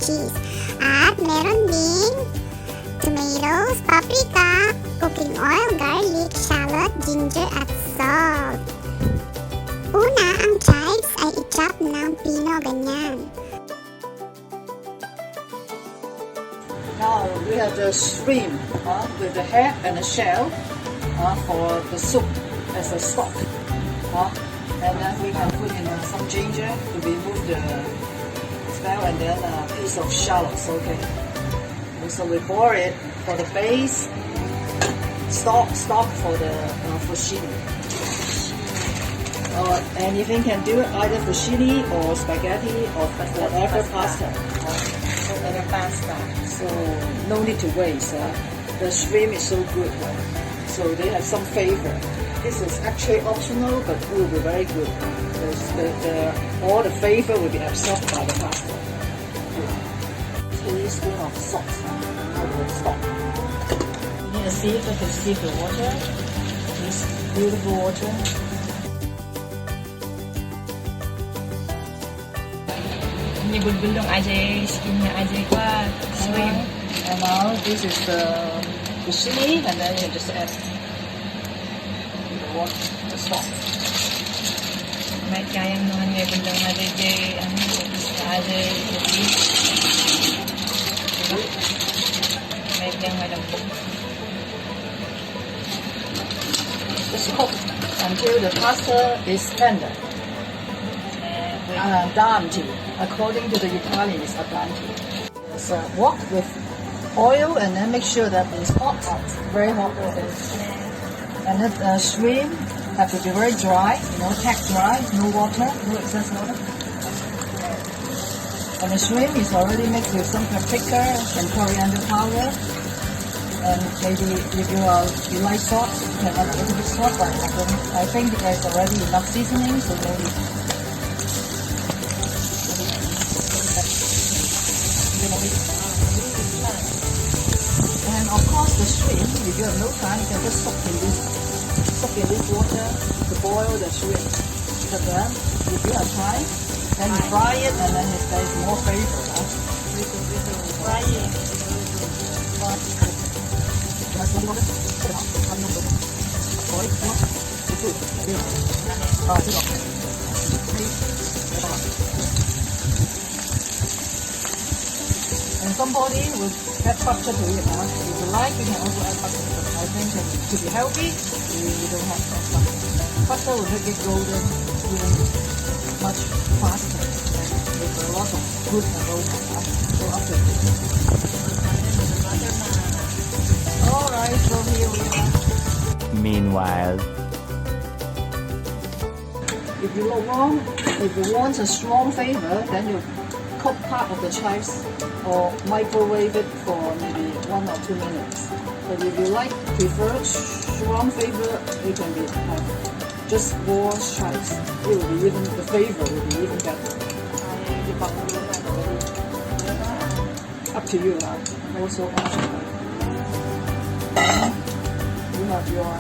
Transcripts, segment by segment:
cheese. At meron ding tomatoes, paprika, cooking oil, garlic, shallot, ginger at salt. Una, ang chives ay i-chop ng pino ganyan. Now we have the shrimp with the head and the shell for the soup as a stock. And then we can put in some ginger to remove the smell, and then a piece of shallots. Okay. And so we pour it for the base, stock for the fusilli. And if you can do either fusilli or spaghetti or whatever pasta. So no need to waste. The shrimp is so good. So they have some flavor. This is actually optional, but will be very good. All the flavor will be absorbed by the pasta. Teaspoon of salt over the stock. You need a sieve to sieve the water. This beautiful water. Ini gulung aja skinnya aja kuat shrimp. And now this is the fusilli, and then you just add the stock. Mereka yang namanya gulung aja aja jadi mereka yang ada. Just cook until the pasta is tender. Dante, according to the Italian, is Dante. So wok with oil, and then make sure that it's hot, very hot. And the shrimp have to be very dry, packed dry, no water, no excess water. And the shrimp is already mixed with some paprika and coriander powder. And maybe if you like salt, you can add a little bit salt, but I think there's already enough seasoning, so maybe. And of course the shrimp, if you have no time, you can just soak in this water to boil the shrimp. But then, if you have time, then you fry it, and then there is more flavor. Fry it. And somebody will add butter to it. If you like, you can also add butter. But I think to be healthy, you don't have to add butter. Butter will make it golden even much faster and with a lot of good aroma. So up to you. Alright, so here we are. Meanwhile, if you want a strong flavor, then you cook part of the chives or microwave it for maybe 1 or 2 minutes. But if you prefer strong flavor, it can be just raw chives. The flavor will be even better. Up to you. Also optional. You have your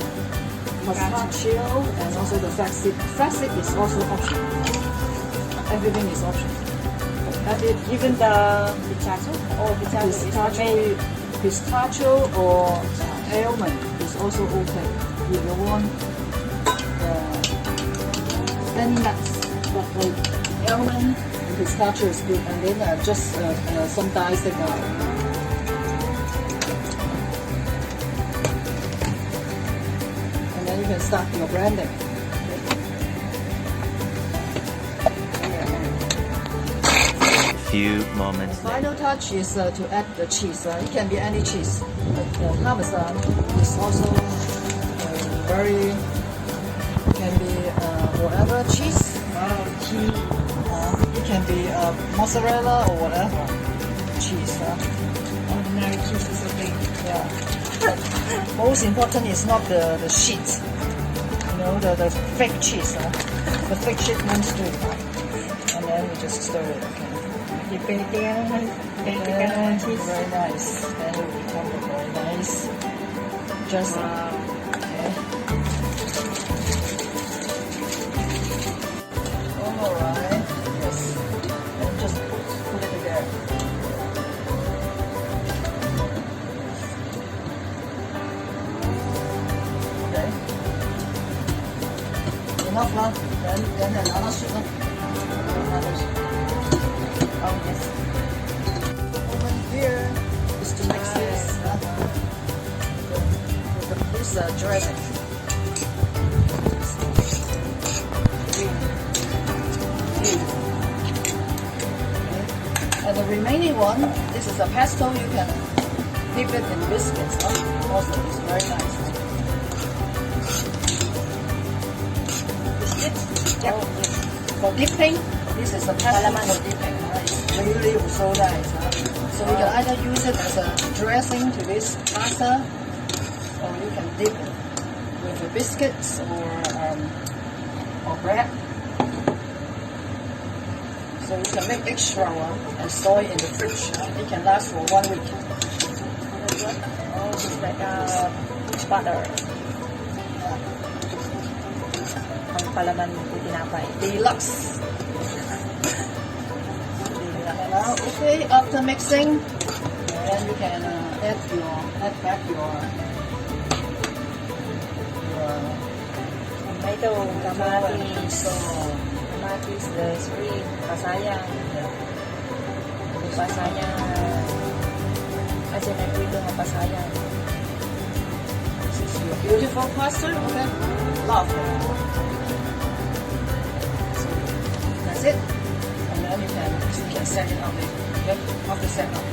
pistachio and also the flax seed. Flax seed is also optional. Everything is optional. Even the pistachio or almond is also okay. If you want any nuts, but like almond and pistachio is good, and then just some diced and then you can start your blending. few moments The final touch is to add the cheese. It can be any cheese. Parmesan is also can be whatever cheese. It can be mozzarella or whatever cheese. Ordinary cheese is okay. Yeah. But most important is not the sheet. The fake cheese. The fake sheet won't do it. And then we just stir it. Okay. Cheese. Very nice. And it will become very nice. Just okay. Alright. Yes. And just put it there. enough lah. Then another soup lah. Another soup. Oh, yes. Over here is to mix this with this dressing. And the remaining one, this is a pesto. You can dip it in biscuits. Also, it's very nice. Biscuits? Yep. For dipping, this is a pesto for dipping. It's really so nice. So you can either use it as a dressing to this pasta, or you can dip it with the biscuits or bread. So you can make extra one and store it in the fridge. It can last for 1 week. Oh, it's like butter. Ang palaman ko tinapay. Deluxe. And now, okay, after mixing, then you can add back your Tomato, kamatis. so Kamatis, the spring, pasayang. Yung pasayang. Kasi nagwito ng pasayang. this is your beautiful pasta. Okay, love. So that's it. And then you can set it up. Okay, after set up.